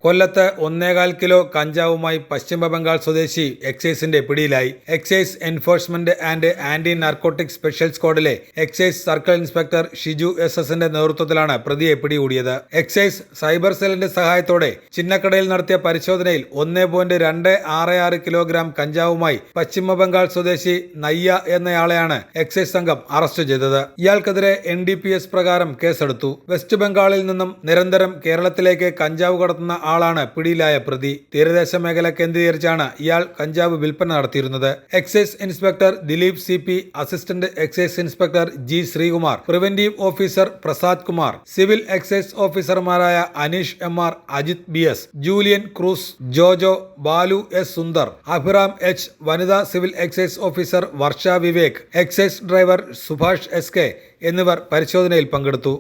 കൊല്ലത്ത് 1.25 കിലോ കഞ്ചാവുമായി പശ്ചിമബംഗാൾ സ്വദേശി എക്സൈസിന്റെ പിടിയിലായി. Excise enforcement and anti narcotic special സ്ക്വാഡിലെ എക്സൈസ് സർക്കിൾ ഇൻസ്പെക്ടർ ഷിജു SS-ന്റെ നേതൃത്വത്തിലാണ് പ്രതിയെ പിടികൂടിയത്. എക്സൈസ് സൈബർ സെല്ലിന്റെ സഹായത്തോടെ ചിന്നക്കടയിൽ നടത്തിയ പരിശോധനയിൽ 1.266 കിലോഗ്രാം കഞ്ചാവുമായി പശ്ചിമബംഗാൾ സ്വദേശി നയ്യ എന്നയാളെയാണ് എക്സൈസ് സംഘം അറസ്റ്റ് ചെയ്തത്. ഇയാൾക്കെതിരെ NDPS പ്രകാരം കേസെടുത്തു. വെസ്റ്റ് ബംഗാളിൽ നിന്നും നിരന്തരം കേരളത്തിലേക്ക് കഞ്ചാവ് കടത്തുന്ന ആളാണ് പിടിയിലായ പ്രതി. തീരദേശ മേഖല കേന്ദ്രീകരിച്ചാണ് ഇയാൾ കഞ്ചാവ് വിൽപ്പന നടത്തിയിരുന്നത്. Excise inspector Dileep CP, assistant excise inspector G Sreekumar, preventive officer Prasad Kumar, civil excise ഓഫീസർമാരായ Aneesh MR, Ajith BS, Julian Cruz, Jojo, Balu S Sundar, Abhiram H, വനിതാ civil excise officer Varsha Vivek, excise driver Subhash SK എന്നിവർ പരിശോധനയിൽ പങ്കെടുത്തു.